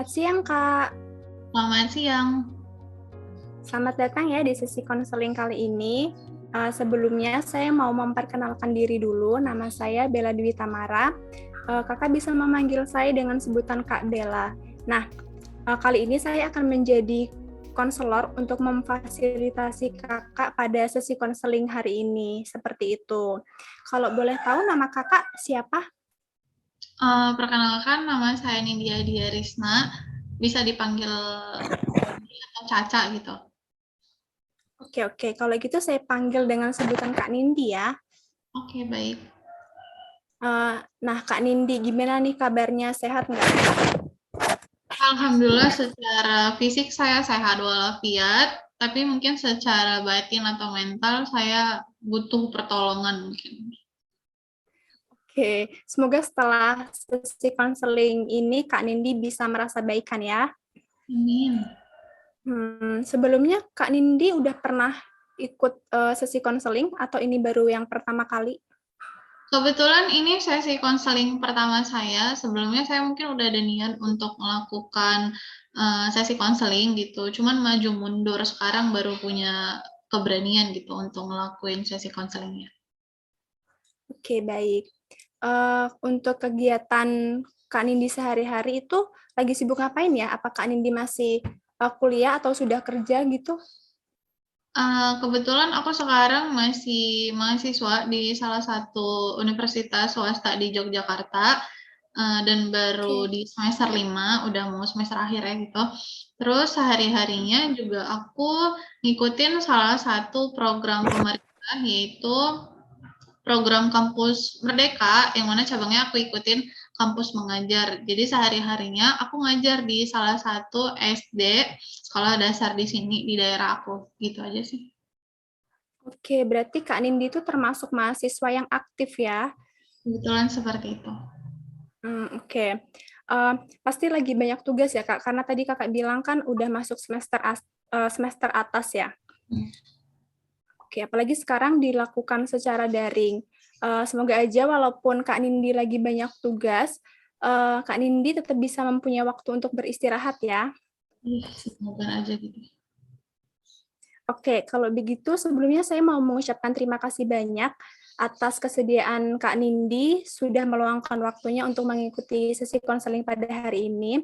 Selamat siang, Kak. Selamat siang. Selamat datang ya di sesi konseling kali ini. Sebelumnya saya mau memperkenalkan diri dulu. Nama saya Bella Dwi Tamara. Kakak bisa memanggil saya dengan sebutan Kak Bella. Nah, kali ini saya akan menjadi konselor untuk memfasilitasi kakak pada sesi konseling hari ini. Seperti itu. Kalau boleh tahu nama kakak siapa? Perkenalkan, nama saya Nindya Diarisna. Bisa dipanggil Nindi atau Caca gitu. Oke. Kalau gitu saya panggil dengan sebutan Kak Nindi ya. Oke, baik. Nah, Kak Nindi, gimana nih kabarnya? Sehat nggak? Alhamdulillah secara fisik saya sehat walafiat, tapi mungkin secara batin atau mental saya butuh pertolongan mungkin. Oke, semoga setelah sesi konseling ini Kak Nindi bisa merasa baikan ya. Amin. Sebelumnya Kak Nindi udah pernah ikut sesi konseling atau ini baru yang pertama kali? Kebetulan ini sesi konseling pertama saya. Sebelumnya saya mungkin udah ada niat untuk melakukan sesi konseling gitu. Cuman maju mundur sekarang baru punya keberanian gitu untuk ngelakuin sesi konselingnya. Oke, baik. Untuk kegiatan Kak Nindi sehari-hari itu lagi sibuk ngapain ya? Apa Kak Nindi masih kuliah atau sudah kerja gitu? Kebetulan aku sekarang masih mahasiswa di salah satu universitas swasta di Yogyakarta, dan baru Oke. di semester 5, udah mau semester akhir ya gitu. Terus sehari-harinya juga aku ngikutin salah satu program pemerintah, yaitu program Kampus Merdeka, yang mana cabangnya aku ikutin Kampus Mengajar. Jadi sehari-harinya aku ngajar di salah satu SD, sekolah dasar di sini, di daerah aku. Gitu aja sih. Oke, berarti Kak Nindi itu termasuk mahasiswa yang aktif ya? Kebetulan seperti itu. Oke. Pasti lagi banyak tugas ya, Kak, karena tadi Kakak bilang kan udah masuk semester atas ya. Hmm. Oke, apalagi sekarang dilakukan secara daring. Semoga aja walaupun Kak Nindi lagi banyak tugas, Kak Nindi tetap bisa mempunyai waktu untuk beristirahat ya. Semoga aja gitu. Oke, kalau begitu sebelumnya saya mau mengucapkan terima kasih banyak atas kesediaan Kak Nindi sudah meluangkan waktunya untuk mengikuti sesi konseling pada hari ini.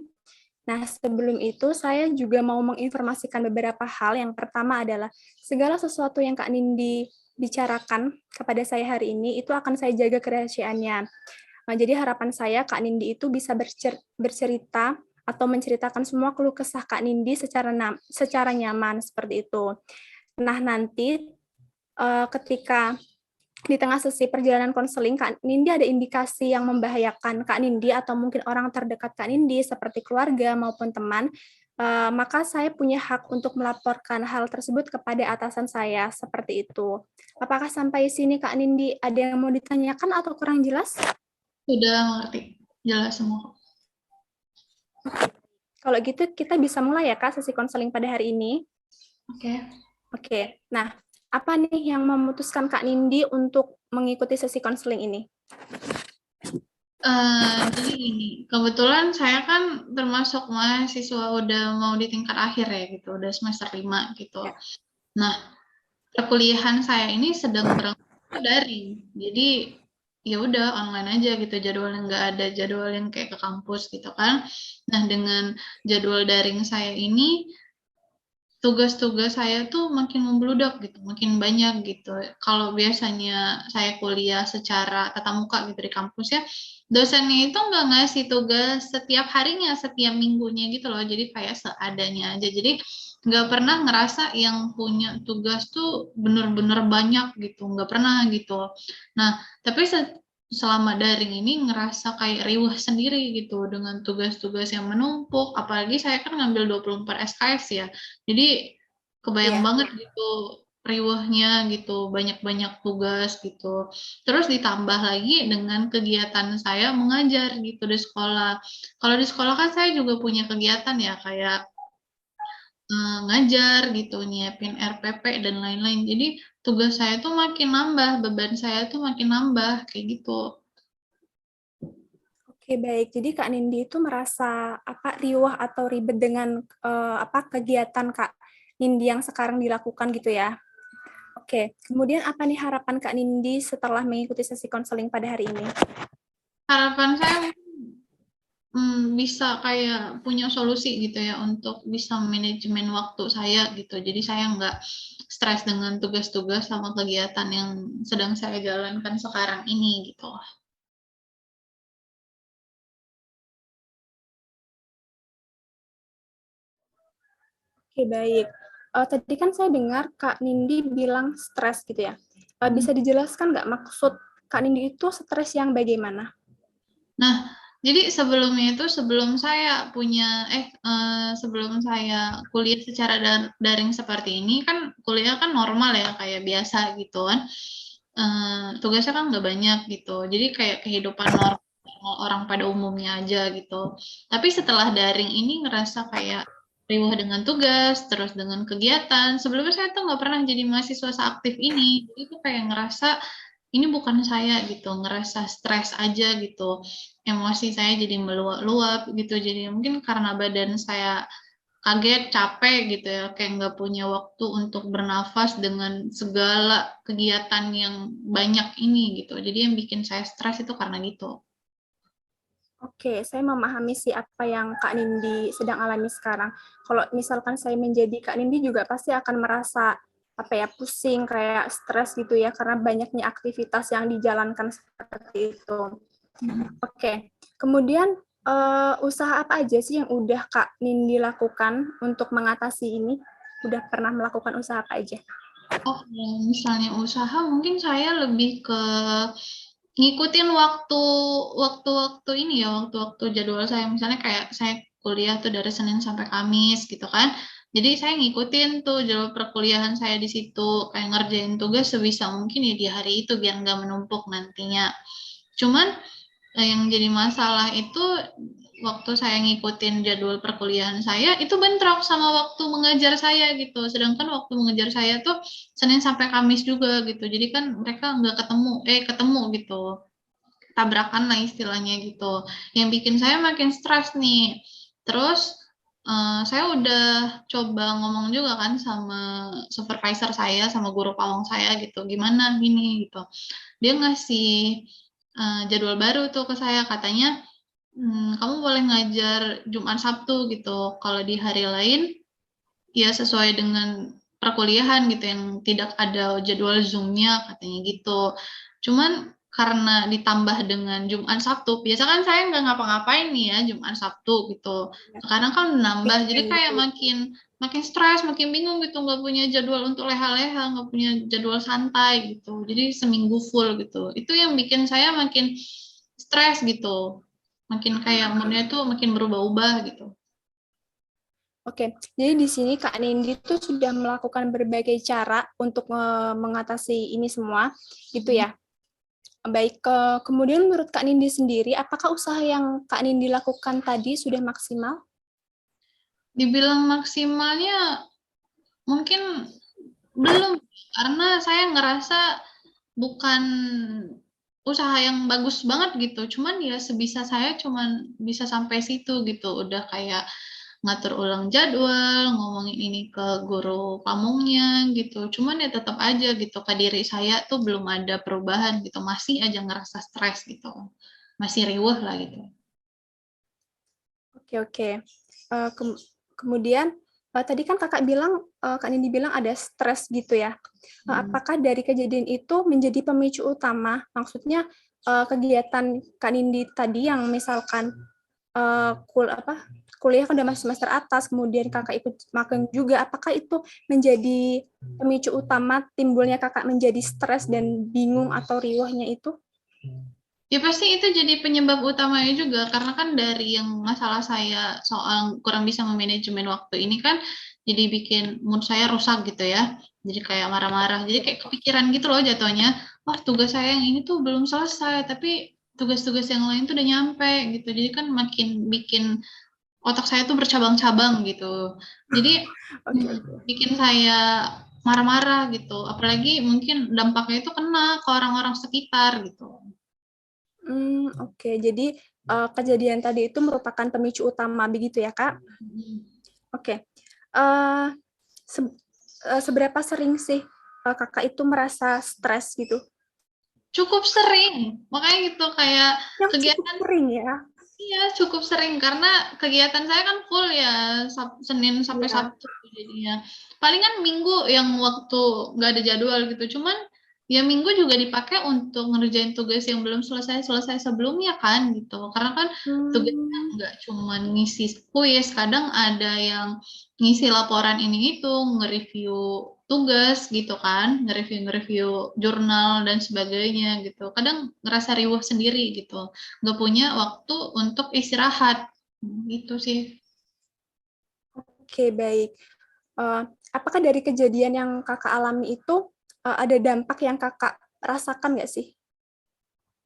Nah, sebelum itu saya juga mau menginformasikan beberapa hal. Yang pertama adalah segala sesuatu yang Kak Nindi bicarakan kepada saya hari ini itu akan saya jaga kerahasiaannya. Nah, jadi harapan saya Kak Nindi itu bisa bercerita atau menceritakan semua keluh kesah Kak Nindi secara nyaman seperti itu. Nah, nanti ketika di tengah sesi perjalanan konseling, Kak Nindi ada indikasi yang membahayakan Kak Nindi atau mungkin orang terdekat Kak Nindi seperti keluarga maupun teman, maka saya punya hak untuk melaporkan hal tersebut kepada atasan saya, seperti itu. Apakah sampai sini Kak Nindi ada yang mau ditanyakan atau kurang jelas? Sudah mengerti. Jelas semua. Kalau gitu kita bisa mulai ya Kak sesi konseling pada hari ini. Oke. Oke, nah apa nih yang memutuskan Kak Nindi untuk mengikuti sesi konseling ini? Jadi gini, kebetulan saya kan termasuk mahasiswa udah mau di tingkat akhir ya gitu, udah semester 5 gitu. Ya. Nah, perkuliahan saya ini sedang berlangsung daring. Jadi ya udah online aja gitu, jadwalnya nggak ada jadwal yang kayak ke kampus gitu kan. Nah, dengan jadwal daring saya ini, tugas-tugas saya tuh makin membludak gitu, makin banyak gitu. Kalau biasanya saya kuliah secara tatap muka gitu di kampus ya, dosennya itu nggak ngasih tugas setiap harinya, setiap minggunya gitu loh. Jadi kayak seadanya aja. Jadi nggak pernah ngerasa yang punya tugas tuh bener-bener banyak gitu, nggak pernah gitu. Nah, tapi selama daring ini ngerasa kayak riuh sendiri gitu dengan tugas-tugas yang menumpuk. Apalagi saya kan ngambil 24 SKS ya. Jadi kebayang Iya. banget gitu riuhnya gitu, banyak-banyak tugas gitu. Terus ditambah lagi dengan kegiatan saya mengajar gitu di sekolah. Kalau di sekolah kan saya juga punya kegiatan ya kayak ngajar gitu, nyiapin RPP dan lain-lain. Jadi tugas saya tuh makin nambah, beban saya tuh makin nambah kayak gitu. Oke, baik. Jadi Kak Nindi itu merasa riuh atau ribet dengan kegiatan Kak Nindi yang sekarang dilakukan gitu ya. Oke, kemudian apa nih harapan Kak Nindi setelah mengikuti sesi konseling pada hari ini? Harapan saya bisa kayak punya solusi gitu ya untuk bisa manajemen waktu saya gitu. Jadi saya nggak stres dengan tugas-tugas sama kegiatan yang sedang saya jalankan sekarang ini gitu. Oke, baik. Tadi kan saya dengar Kak Nindi bilang stres gitu ya. Bisa dijelaskan nggak maksud Kak Nindi itu stres yang bagaimana? Nah, jadi sebelumnya itu sebelum saya kuliah secara daring seperti ini kan kuliah kan normal ya kayak biasa gitu kan. Tugasnya kan nggak banyak gitu. Jadi kayak kehidupan normal orang pada umumnya aja gitu. Tapi setelah daring ini ngerasa kayak riuh dengan tugas, terus dengan kegiatan. Sebelumnya saya tuh nggak pernah jadi mahasiswa seaktif ini. Jadi tuh kayak ngerasa ini bukan saya gitu, ngerasa stres aja gitu. Emosi saya jadi meluap-luap gitu. Jadi mungkin karena badan saya kaget, capek gitu ya, kayak nggak punya waktu untuk bernafas dengan segala kegiatan yang banyak ini gitu. Jadi yang bikin saya stres itu karena gitu. Oke, saya memahami sih apa yang Kak Nindi sedang alami sekarang. Kalau misalkan saya menjadi Kak Nindi juga pasti akan merasa pusing, kayak stres gitu ya, karena banyaknya aktivitas yang dijalankan seperti itu. Oke, kemudian usaha apa aja sih yang udah Kak Nindi lakukan untuk mengatasi ini? Udah pernah melakukan usaha apa aja? Oh, kalau misalnya usaha mungkin saya lebih ke ngikutin waktu-waktu ini ya, waktu-waktu jadwal saya. Misalnya kayak saya kuliah tuh dari Senin sampai Kamis gitu kan. Jadi saya ngikutin tuh jadwal perkuliahan saya di situ, kayak ngerjain tugas sebisa mungkin ya di hari itu biar nggak menumpuk nantinya. Cuman yang jadi masalah itu waktu saya ngikutin jadwal perkuliahan saya itu bentrok sama waktu mengajar saya gitu. Sedangkan waktu mengajar saya tuh Senin sampai Kamis juga gitu. Jadi kan mereka nggak ketemu gitu. Tabrakan lah istilahnya gitu. Yang bikin saya makin stres nih. Terus saya udah coba ngomong juga kan sama supervisor saya, sama guru pawang saya gitu. Gimana gini gitu. Dia ngasih jadwal baru tuh ke saya, katanya kamu boleh ngajar Jumat Sabtu gitu. Kalau di hari lain ya sesuai dengan perkuliahan gitu yang tidak ada jadwal Zoom-nya katanya gitu. Cuman karena ditambah dengan Jumat Sabtu, biasa kan saya nggak ngapa-ngapain nih ya Jumat Sabtu gitu. Sekarang kan nambah, jadi kayak makin makin stres, makin bingung gitu, nggak punya jadwal untuk leha-leha, nggak punya jadwal santai gitu. Jadi seminggu full gitu. Itu yang bikin saya makin stres gitu. Makin kayak moodnya tuh makin berubah-ubah gitu. Oke, jadi di sini Kak Nindi tuh sudah melakukan berbagai cara untuk mengatasi ini semua, gitu ya. Baik, kemudian menurut Kak Nindi sendiri, apakah usaha yang Kak Nindi lakukan tadi sudah maksimal? Dibilang maksimalnya mungkin belum, karena saya ngerasa bukan usaha yang bagus banget gitu, cuman ya sebisa saya cuman bisa sampai situ gitu, udah kayak ngatur ulang jadwal, ngomongin ini ke guru pamungnya gitu, cuman ya tetap aja gitu ke diri saya tuh belum ada perubahan gitu, masih aja ngerasa stres gitu, masih riweuh lah gitu. Oke, oke. Kemudian tadi kan Kakak bilang, Kak Nindi bilang ada stres gitu ya. Apakah dari kejadian itu menjadi pemicu utama? Maksudnya kegiatan Kak Nindi tadi yang misalkan kuliah kan udah masuk semester atas, kemudian Kakak ikut magang juga, apakah itu menjadi pemicu utama timbulnya Kakak menjadi stres dan bingung atau riwahnya itu? Ya pasti itu jadi penyebab utamanya juga, karena kan dari yang masalah saya soal kurang bisa memanajemen waktu ini kan jadi bikin mood saya rusak gitu ya. Jadi kayak marah-marah, jadi kayak kepikiran gitu loh jatuhnya, wah tugas saya yang ini tuh belum selesai, tapi tugas-tugas yang lain tuh udah nyampe gitu. Jadi kan makin bikin otak saya tuh bercabang-cabang gitu. Jadi Oke, oke. bikin saya marah-marah gitu. Apalagi mungkin dampaknya itu kena ke orang-orang sekitar gitu. Oke. Jadi kejadian tadi itu merupakan pemicu utama, begitu ya, Kak? Oke. Seberapa sering sih Kakak itu merasa stres gitu? Cukup sering, makanya gitu kayak Yang cukup kegiatan. sering ya? Iya, cukup sering karena kegiatan saya kan full ya, Senin sampai Iya. Sabtu jadinya. Palingan Minggu yang waktu nggak ada jadwal gitu. Cuman ya Minggu juga dipakai untuk ngerjain tugas yang belum selesai-selesai sebelumnya kan gitu. Karena kan tugasnya Hmm, nggak cuma ngisi kuis, kadang ada yang ngisi laporan ini itu, nge-review tugas gitu kan, nge-review jurnal dan sebagainya gitu. Kadang ngerasa riuh sendiri gitu, nggak punya waktu untuk istirahat gitu sih. oke, baik. Eh, apakah dari kejadian yang Kakak alami itu ada dampak yang Kakak rasakan nggak sih?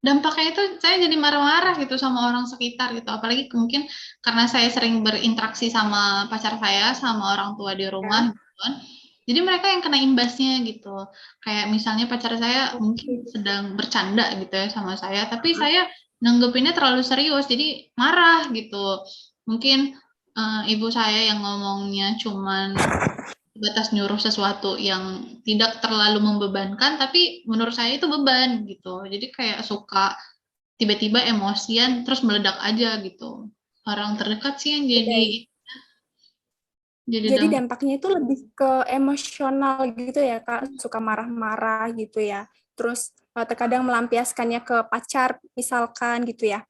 Dampaknya itu saya jadi marah-marah gitu sama orang sekitar gitu, apalagi mungkin karena saya sering berinteraksi sama pacar saya, sama orang tua di rumah Ya. gitu kan. Jadi mereka yang kena imbasnya gitu. Kayak misalnya pacar saya mungkin Oke. sedang bercanda gitu ya sama saya, tapi saya nanggepinnya terlalu serius, jadi marah gitu. Mungkin ibu saya yang ngomongnya cuman batas nyuruh sesuatu yang tidak terlalu membebankan, tapi menurut saya itu beban gitu. Jadi kayak suka tiba-tiba emosian terus meledak aja gitu. Orang terdekat sih yang Baik. jadi Jadi dampak. dampaknya itu lebih ke emosional gitu ya, Kak, suka marah-marah gitu ya. Terus terkadang melampiaskannya ke pacar misalkan gitu ya.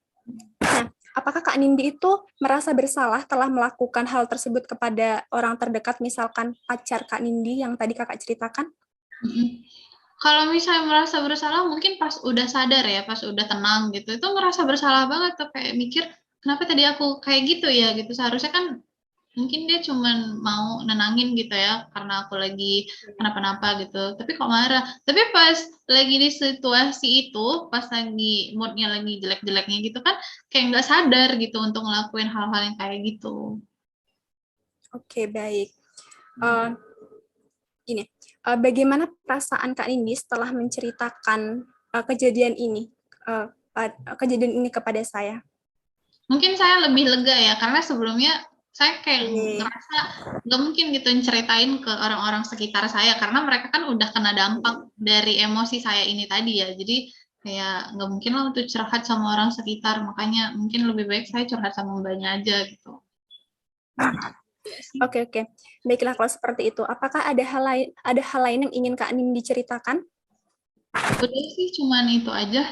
Nah, apakah Kak Nindi itu merasa bersalah telah melakukan hal tersebut kepada orang terdekat, misalkan pacar Kak Nindi yang tadi Kakak ceritakan? Mm-mm. Kalau misalnya merasa bersalah mungkin pas udah sadar ya, pas udah tenang gitu, itu merasa bersalah banget tuh kayak mikir kenapa tadi aku kayak gitu ya gitu. Seharusnya kan mungkin dia cuman mau nenangin gitu ya karena aku lagi kenapa-napa gitu, tapi kok marah. Tapi pas lagi di situasi itu, pas lagi moodnya lagi jelek-jeleknya gitu kan kayak nggak sadar gitu untuk ngelakuin hal-hal yang kayak gitu. Oke, baik. Eh, Gini, bagaimana perasaan Kak Nindi setelah menceritakan kejadian ini, kejadian ini kepada saya? Mungkin saya lebih lega ya karena sebelumnya saya kayak Oke. ngerasa nggak mungkin gitu ceritain ke orang-orang sekitar saya karena mereka kan udah kena dampak dari emosi saya ini tadi ya, jadi kayak nggak mungkin lah untuk curhat sama orang sekitar, makanya mungkin lebih baik saya curhat sama mbaknya aja gitu. Iya sih. Oke, oke. Baiklah kalau seperti itu. Apakah ada hal lain yang ingin Kak Nindi ceritakan? Udah sih cuman itu aja.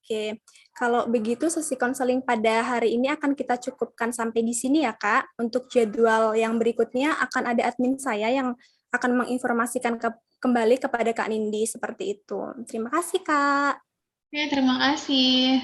Oke, kalau begitu sesi konseling pada hari ini akan kita cukupkan sampai di sini ya, Kak. Untuk jadwal yang berikutnya akan ada admin saya yang akan menginformasikan kembali kepada Kak Nindi seperti itu. Terima kasih, Kak. Oke, terima kasih.